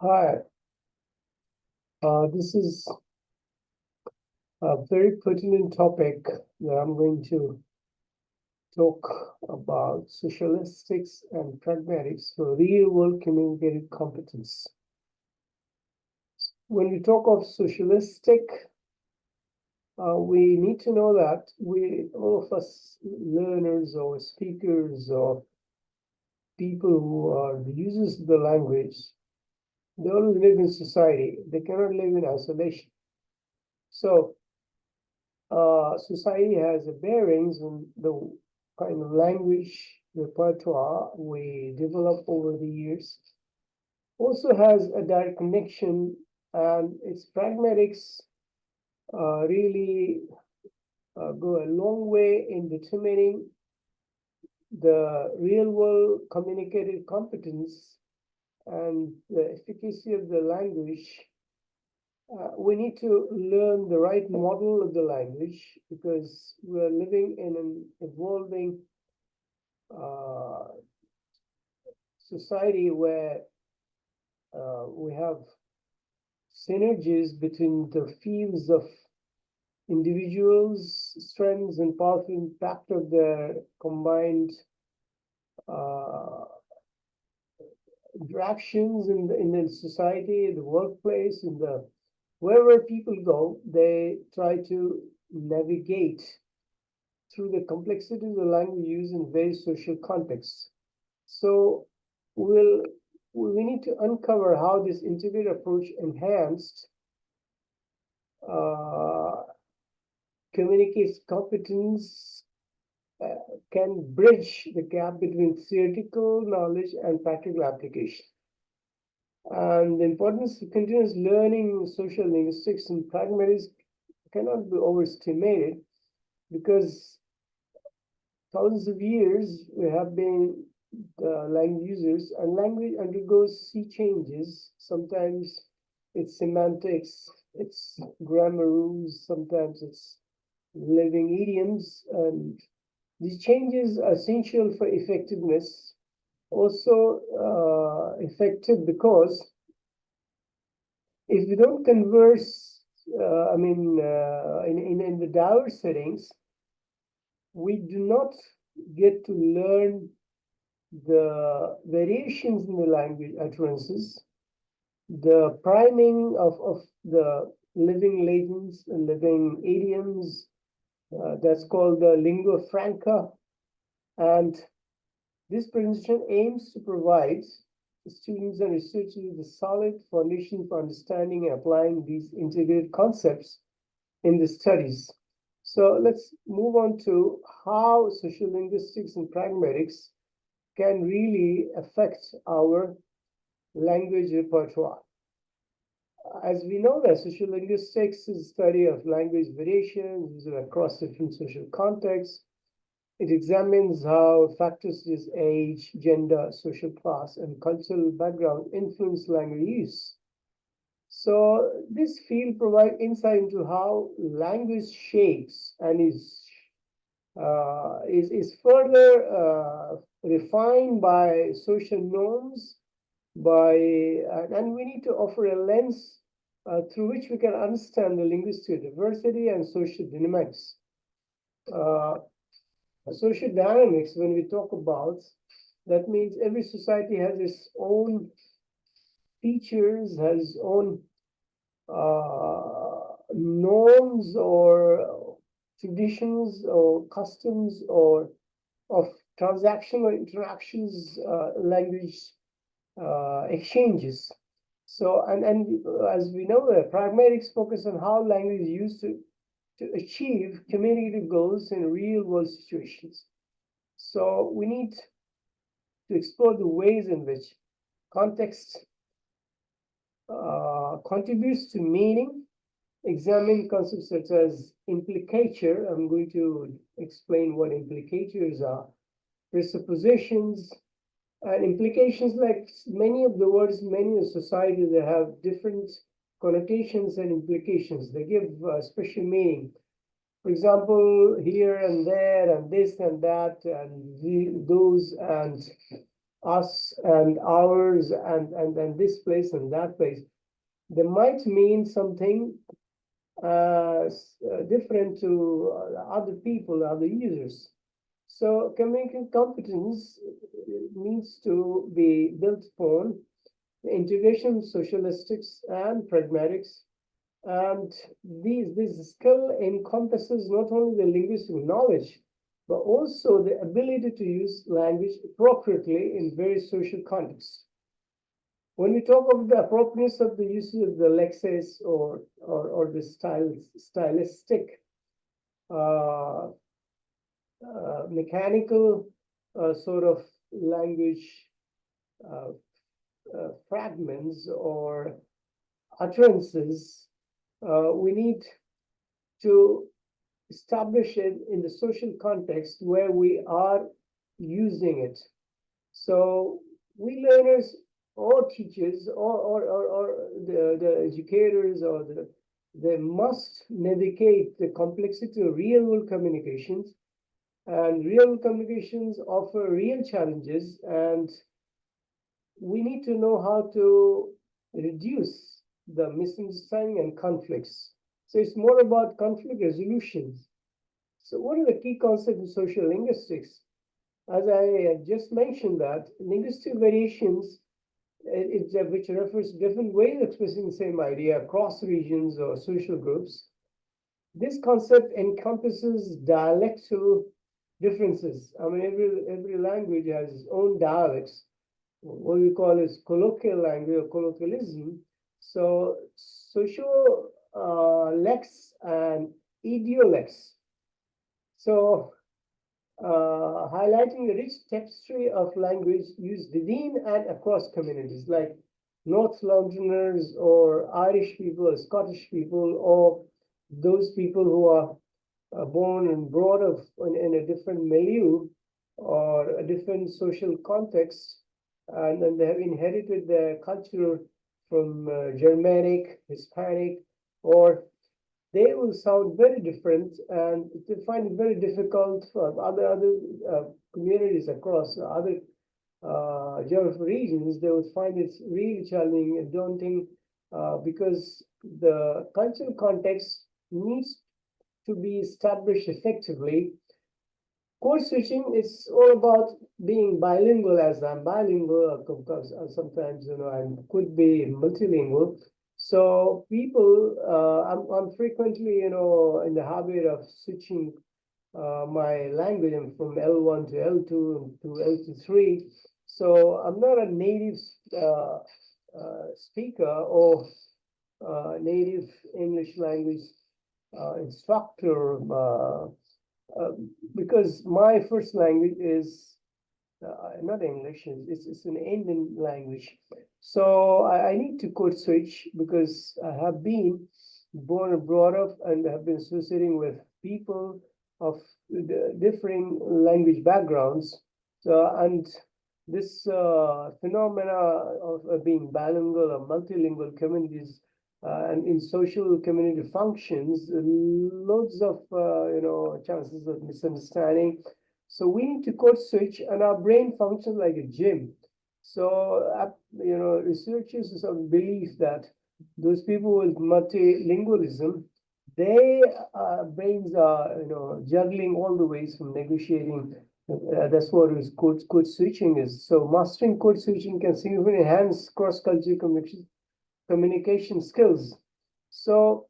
Hi, this is a very pertinent topic that I'm going to talk about socialistics and pragmatics for real-world communicative competence. When we talk of socialistic, we need to know that all of us learners or speakers or people who are the users of the language, they all live in society. They cannot live in isolation. So society has a bearings on the kind of language repertoire we develop over the years. Also has a direct connection, and its pragmatics really go a long way in determining the real world communicative competence and the efficacy of the language. We need to learn the right model of the language because we're living in an evolving society where we have synergies between the fields of individuals' strengths and powerful impact of their combined interactions in the society, the workplace, in the wherever people go, they try to navigate through the complexity of the language used in various social contexts. So we need to uncover how this integrated approach enhanced communicates competence can bridge the gap between theoretical knowledge and practical application. And the importance of continuous learning social linguistics and pragmatics cannot be overestimated because thousands of years we have been language users, and language undergoes sea changes. Sometimes it's semantics, it's grammar rules, sometimes it's living idioms, and these changes are essential for effectiveness. Also effective because if we don't converse, in the diverse settings, we do not get to learn the variations in the language utterances, the priming of the living latents and living idioms, that's called the lingua franca. And this presentation aims to provide students and researchers with a solid foundation for understanding and applying these integrated concepts in the studies. So let's move on to how sociolinguistics and pragmatics can really affect our language repertoire. As we know that sociolinguistics is the study of language variations across different social contexts. It examines how factors such as age, gender, social class, and cultural background influence language use. So this field provides insight into how language shapes and is further refined by social norms, and we need to offer a lens through which we can understand the linguistic diversity and social dynamics. Social dynamics, when we talk about, that means every society has its own features, has its own norms or traditions or customs or of transactional interactions, language exchanges. So, and as we know, pragmatics focus on how language is used to achieve communicative goals in real world situations. So we need to explore the ways in which context contributes to meaning, examine concepts such as implicature. I'm going to explain what implicatures are, presuppositions, and implications. Like many of the words, many of societies, they have different connotations and implications. They give special meaning. For example, here and there, and this and that, and those, and us and ours and this place and that place, they might mean something different to other people, other users. So communicative competence needs to be built upon the integration of socialistics and pragmatics. And this skill encompasses not only the linguistic knowledge, but also the ability to use language appropriately in various social contexts. When we talk of the appropriateness of the use of the lexis or the stylistic uh, mechanical sort of language uh, fragments or utterances, we need to establish it in the social context where we are using it. So we learners or teachers or the educators or they must navigate the complexity of real world communications, and real world communications offer real challenges, and we need to know how to reduce the misunderstanding and conflicts. So it's more about conflict resolutions. So what are the key concepts of social linguistics? As I have just mentioned, that linguistic variations, which refers to different ways of expressing the same idea across regions or social groups. This concept encompasses dialectal differences. I mean, every language has its own dialects. What we call is colloquial language or colloquialism. So social lex and idiolex. So highlighting the rich tapestry of language used within and across communities, like North Londoners or Irish people or Scottish people, or those people who are born and brought up in a different milieu or a different social context, and then they have inherited their culture from Germanic, Hispanic, or they will sound very different, and they find it very difficult for other communities across other geographic regions. They would find it really challenging and daunting because the cultural context needs to be established effectively. Code switching is all about being bilingual, as I'm bilingual, because sometimes I could be multilingual. So people, I'm frequently in the habit of switching my language from L1 to L2 to L2 3. So I'm not a native speaker or native English language instructor. Because my first language is not English, it's an Indian language. So I need to code switch because I have been born and brought up and have been associating with people of differing language backgrounds. And this phenomena of being bilingual or multilingual communities and in social community functions, loads of chances of misunderstanding. So we need to code switch, and our brain functions like a gym. So researchers have belief that those people with multilingualism, they brains are juggling all the ways from negotiating. That's what is code switching is. So mastering code switching can significantly enhance cross-cultural communication skills. So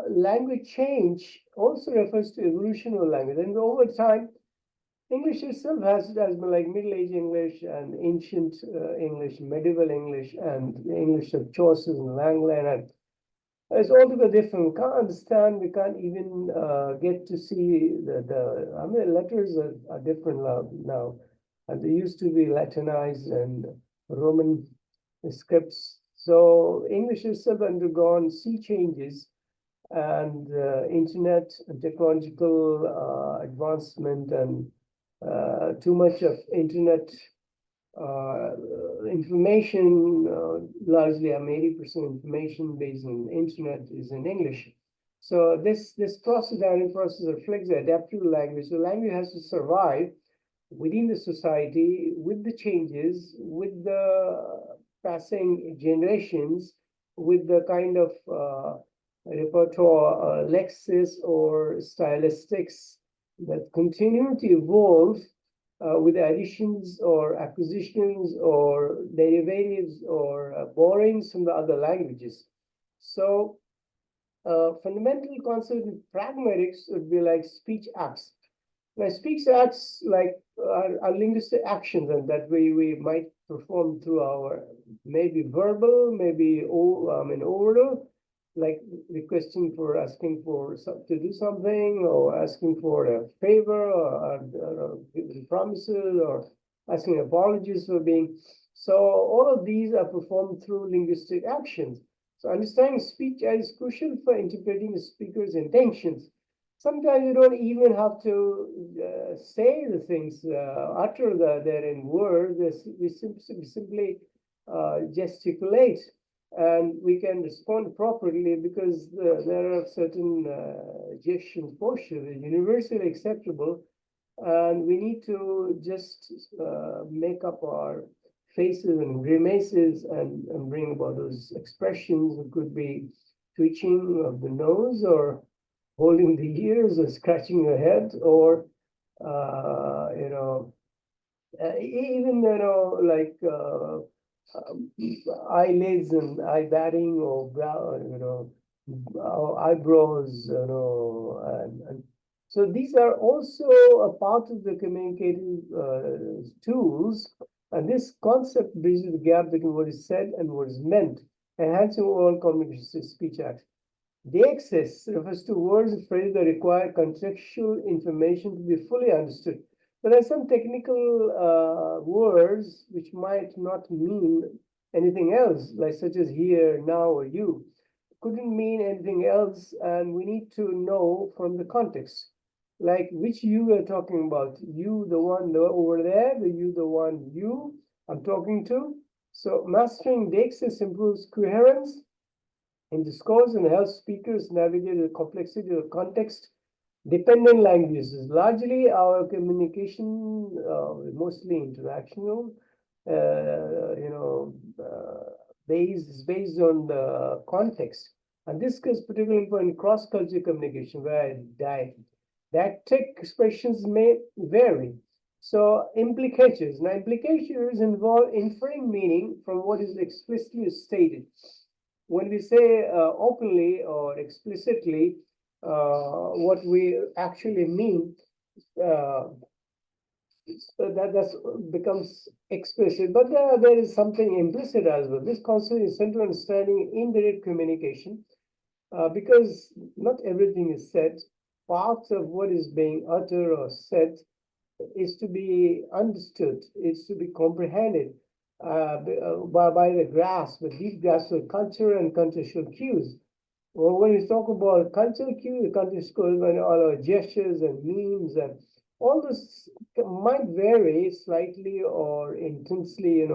language change also refers to evolution of language, and over time, English itself has been like Middle Age English and ancient English, medieval English, and the English of Chaucer and Langland. And it's altogether different. We can't understand. We can't even get to see I mean, letters are different now, and they used to be Latinized and Roman scripts. So English itself undergone sea changes, and internet and technological advancement and too much of internet information, largely 80% information based on internet is in English. So this process, dynamic process reflects the adaptive language. So language has to survive within the society, with the changes, with the passing generations, with the kind of repertoire, lexis or stylistics that continue to evolve with additions or acquisitions or derivatives or borrowings from the other languages. So fundamental concept in pragmatics would be like speech acts. Now, speech acts like are linguistic actions, and that we might perform through our maybe verbal, maybe oral, like requesting for asking for to do something, or asking for a favor, or promises, or asking apologies for being. So all of these are performed through linguistic actions. So understanding speech is crucial for interpreting the speaker's intentions. Sometimes you don't even have to say the things, utter there in words. We simply gesticulate, and we can respond properly because there are certain gestures, postures, universally acceptable, and we need to just make up our faces and grimaces and bring about those expressions. It could be twitching of the nose, or holding the ears, or scratching your head, or even like eyelids and eye batting, or brow, eyebrows, and so these are also a part of the communicative tools, and this concept bridges the gap between what is said and what is meant, enhancing overall communication speech act. The excess refers to words and phrases that require contextual information to be fully understood. But there are some technical words which might not mean anything else, like such as here, now, or you. Couldn't mean anything else, and we need to know from the context, like which you are talking about. You, the one over there, the you, the one you I'm talking to. So mastering the excess improves coherence in discourse and helps speakers navigate the complexity of context dependent languages. Largely, our communication, mostly interactional, based on the context. And this is particularly important in cross-cultural communication, where didactic expressions may vary. So implicatures. Now, implicatures involve inferring meaning from what is explicitly stated. When we say openly or explicitly, what we actually mean, that becomes explicit, but there is something implicit as well. This concept is central understanding indirect communication, because not everything is said. Parts of what is being uttered or said is to be understood, is to be comprehended by the grasp, the deep grasp of culture and contextual cues. Well, when we talk about cultural cues, the contextual, when all our gestures and memes and all this might vary slightly or intensely,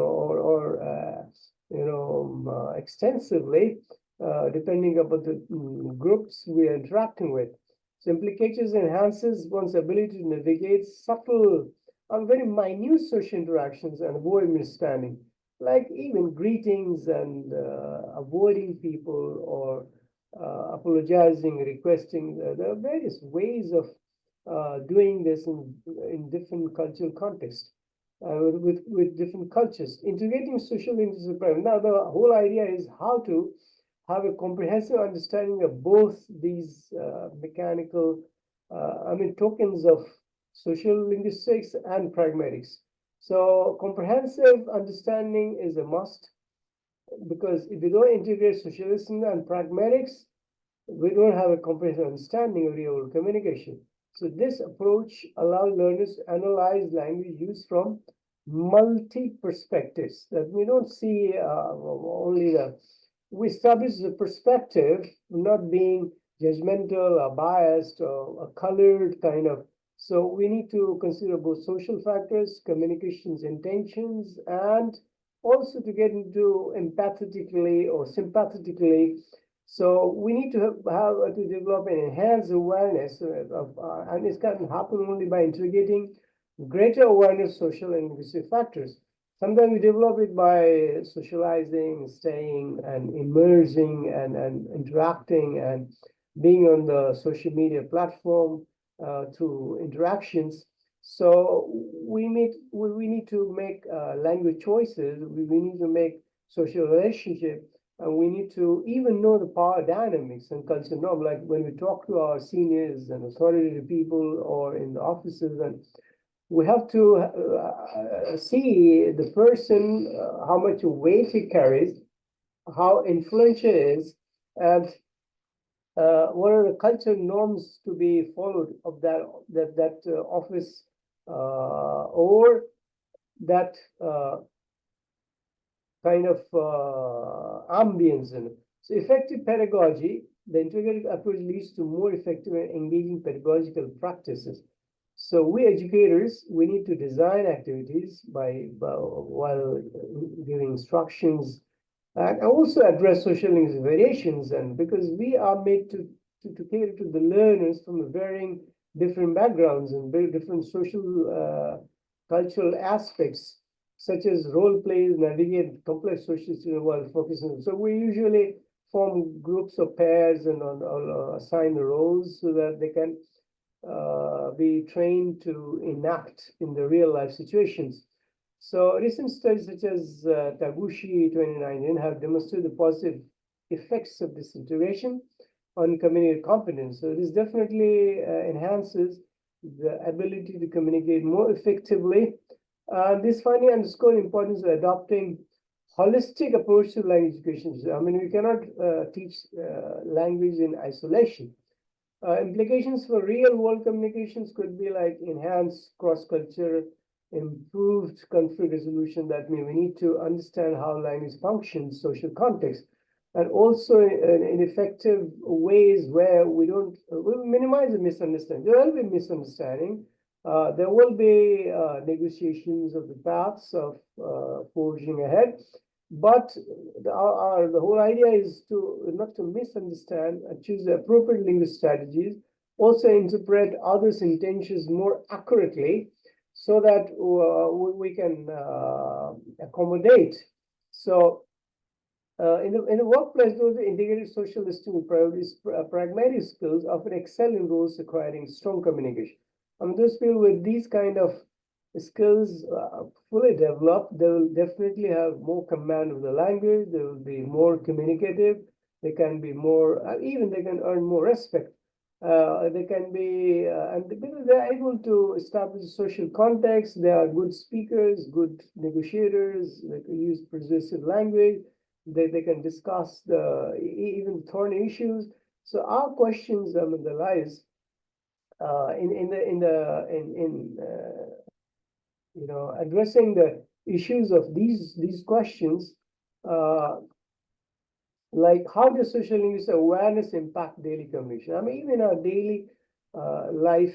extensively, depending upon the groups we are interacting with. So implications enhances one's ability to navigate subtle and very minute social interactions and avoid misunderstanding, like even greetings and avoiding people, or apologizing, requesting. There are various ways of doing this in different cultural contexts, with different cultures. Integrating social into the private. Now, the whole idea is how to have a comprehensive understanding of both these mechanical, tokens of social linguistics and pragmatics. So comprehensive understanding is a must, because if you don't integrate socialism and pragmatics, we don't have a comprehensive understanding of real communication. So this approach allows learners to analyze language use from multi-perspectives, that we don't see only we establish the perspective, not being judgmental or biased or a colored kind of. So we need to consider both social factors, communications intentions, and also to get into empathetically or sympathetically. So we need to have to develop an enhanced awareness of, and it can happen only by integrating greater awareness of social and linguistic factors. Sometimes we develop it by socializing, staying, and immersing, and interacting, and being on the social media platform through interactions. So we need to make language choices. We need to make social relationship, and we need to even know the power dynamics and cultural norm. Like when we talk to our seniors and authoritative people, or in the offices, and we have to see the person, how much weight he carries, how influential he is, and what are the cultural norms to be followed of that office, or that kind of ambience in it. So effective pedagogy, the integrated approach leads to more effective and engaging pedagogical practices. So we educators, we need to design activities while giving instructions, and also address social linguistic variations, and because we are made to cater to the learners from varying different backgrounds and very different social cultural aspects, such as role plays, navigate complex social situations while focusing. So we usually form groups of pairs and assign the roles so that they can be trained to enact in the real life situations. So recent studies such as Taguchi 2019 have demonstrated the positive effects of this integration on communicative competence. So this definitely enhances the ability to communicate more effectively. This finding underscores the importance of adopting holistic approach to language education. I mean, we cannot teach language in isolation. Implications for real world communications could be like enhanced cross-culture, improved conflict resolution. That means we need to understand how language functions, social context, and also in effective ways where we don't we minimize the misunderstanding. There will be misunderstanding. There will be negotiations of the paths of forging ahead. But the whole idea is to not to misunderstand and choose the appropriate linguistic strategies, also interpret others' intentions more accurately so that we can accommodate. So in the workplace, those integrated social listening priorities, pragmatic skills often excel in roles requiring strong communication. I mean, those people with these kind of skills fully developed, they will definitely have more command of the language. They will be more communicative. They can be more, even they can earn more respect. They can be, and because they're able to establish social context, they are good speakers, good negotiators. They can use persuasive language. They can discuss even thorny issues. So our questions, in the lives, addressing the issues of these questions, uh, like how does social linguistic awareness impact daily communication? I mean, even in our daily life,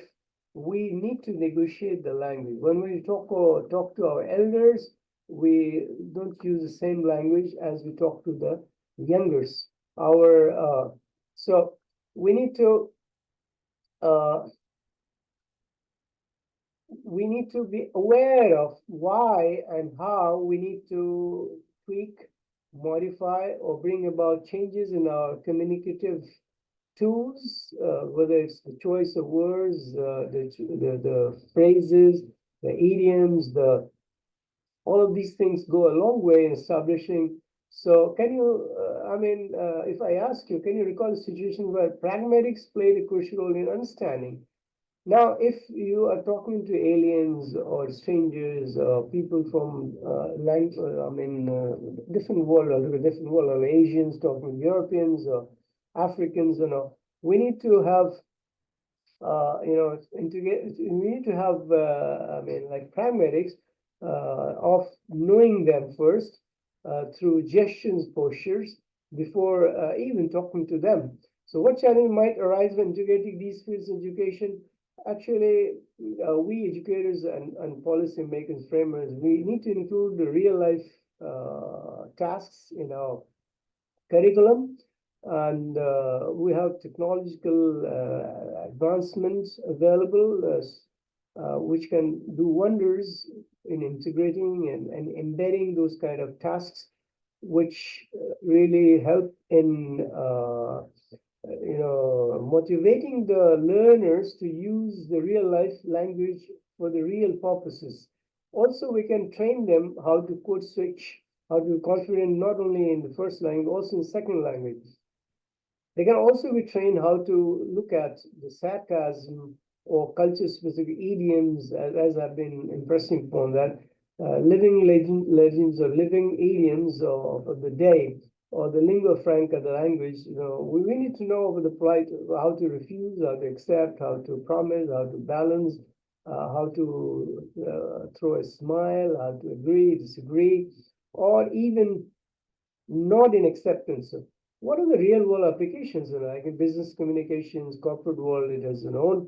we need to negotiate the language. When we talk to our elders, we don't use the same language as we talk to the youngers. So we need to uh, we need to be aware of why and how we need to tweak, modify, or bring about changes in our communicative tools, whether it's the choice of words, the phrases, the idioms, all of these things go a long way in establishing. So can you, if I ask you, can you recall a situation where pragmatics played a crucial role in understanding? Now, if you are talking to aliens or strangers, people from different world, Asians talking to Europeans or Africans, we need to have, integrate. We need to have, like pragmatics of knowing them first through gestures, postures, before even talking to them. So what challenge might arise when integrating these fields in education? Actually, we educators and policy makers, framers, we need to include the real life tasks in our curriculum, and we have technological advancements available. which can do wonders in integrating and embedding those kind of tasks, which really help in motivating the learners to use the real life language for the real purposes. Also, we can train them how to code switch, how to be confident not only in the first language, also in second language. They can also be trained how to look at the sarcasm or culture-specific idioms, as I've been impressing upon that, living legends or living idioms of the day, or the lingua franca, the language. We need to know about the polite, how to refuse, how to accept, how to promise, how to balance, how to throw a smile, how to agree, disagree, or even not in acceptance of what are the real world applications, like in business communications, corporate world. It has its own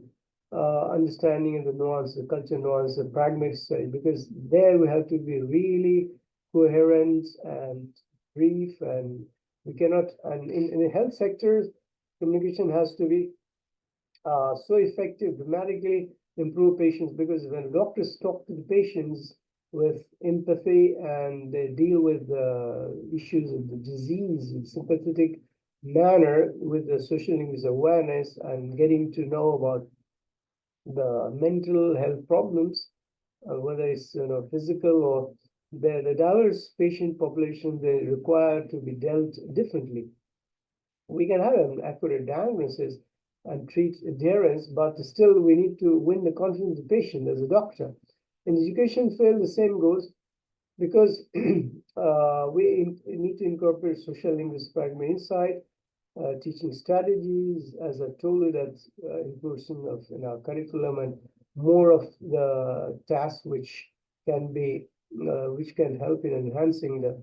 understanding of the nuance, the culture nuance, the pragmatic side, because there we have to be really coherent and brief, and we cannot, and in the health sector, communication has to be so effective, dramatically improve patients, because when doctors talk to the patients with empathy and they deal with the issues of the disease in sympathetic manner with the social linguistic awareness and getting to know about the mental health problems, whether it's physical or the diverse patient population they require to be dealt differently. We can have an accurate diagnosis and treat adherence, but still we need to win the confidence of the patient as a doctor. In the education field, the same goes, because we need to incorporate social linguistic pragmatic insight, teaching strategies, as I told you, that inclusion of in our curriculum, and more of the tasks which can be which can help in enhancing the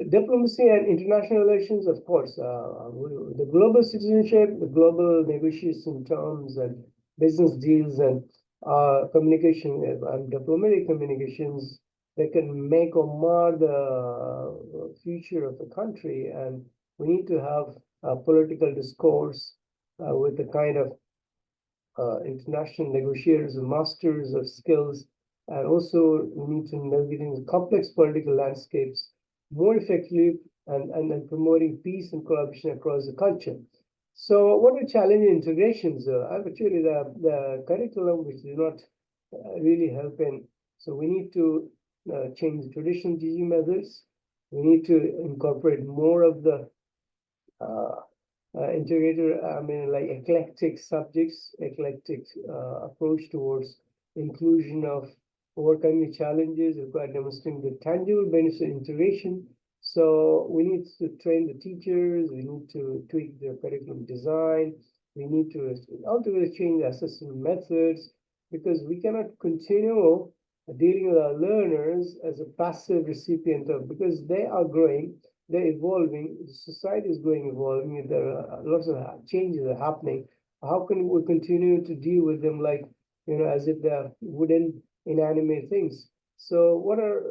diplomacy and international relations, of course, the global citizenship, the global negotiation terms and business deals, and communication and diplomatic communications that can make or mar the future of the country. And we need to have a political discourse with the kind of international negotiators and masters of skills. And also, we need to navigate the complex political landscapes more effectively, and promoting peace and collaboration across the culture. So, what are challenging integrations? Actually, the curriculum which do not really help in. So, we need to change the traditional teaching methods. We need to incorporate more of the integrated, like eclectic subjects, eclectic approach towards inclusion of overcoming challenges, require demonstrating the tangible benefits of integration. So we need to train the teachers, we need to tweak the curriculum design, we need to ultimately change the assessment methods, because we cannot continue dealing with our learners as a passive recipient of, because they are growing, they're evolving, the society is growing, evolving, there are lots of changes are happening. How can we continue to deal with them like, as if they're wooden, inanimate things? So what are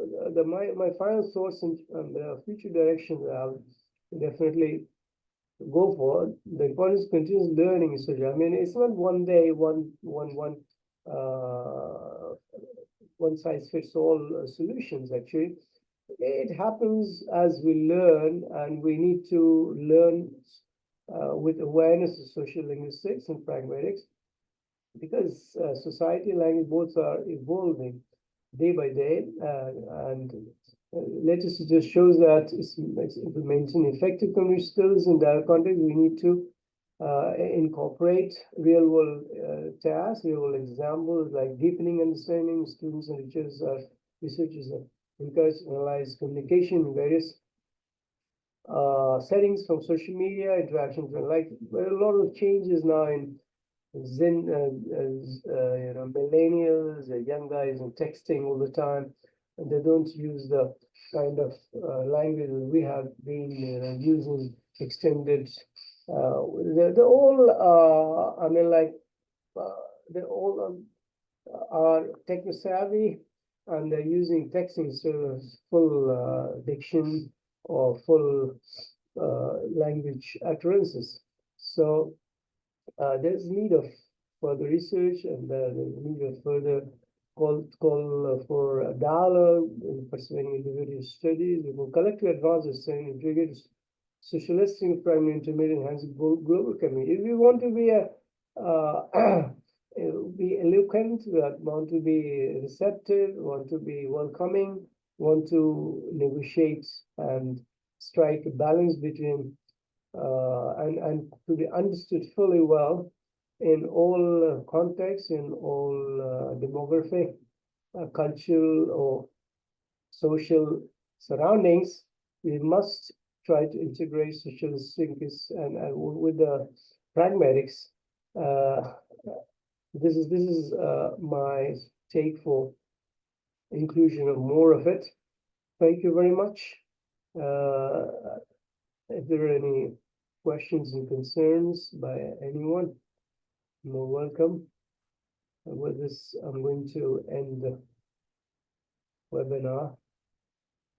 my final thoughts and the future directions that I'll definitely go for? The importance of continuous learning is such. It's not one day, one size fits all solutions, actually. It happens as we learn, and we need to learn with awareness of social linguistics and pragmatics, because society and language both are evolving day by day, and latest just shows that to maintain effective community skills in that context, we need to incorporate real world tasks, real world examples, like deepening understanding. Students and researchers are encouraged to analyze communication in various settings, from social media interactions, and like there are a lot of changes now in millennials, young guys, and texting all the time, and they don't use the kind of language that we have been using extended. They're all, they all are techno savvy, and they're using texting instead of full diction or full language utterances. So there's need of further research and the need of further call for a dialogue in pursuing individual studies. We will collectively advance the same integrated socialistic primary intermediate enhancing global community. If we want to be be eloquent, we want to be receptive, want to be welcoming, want to negotiate and strike a balance between and to be understood fully well in all contexts, in all demographic, cultural, or social surroundings. We must try to integrate sociolinguistics and with the pragmatics. This is my take for inclusion of more of it. Thank you very much. If there are any questions and concerns by anyone, you're welcome. And with this, I'm going to end the webinar.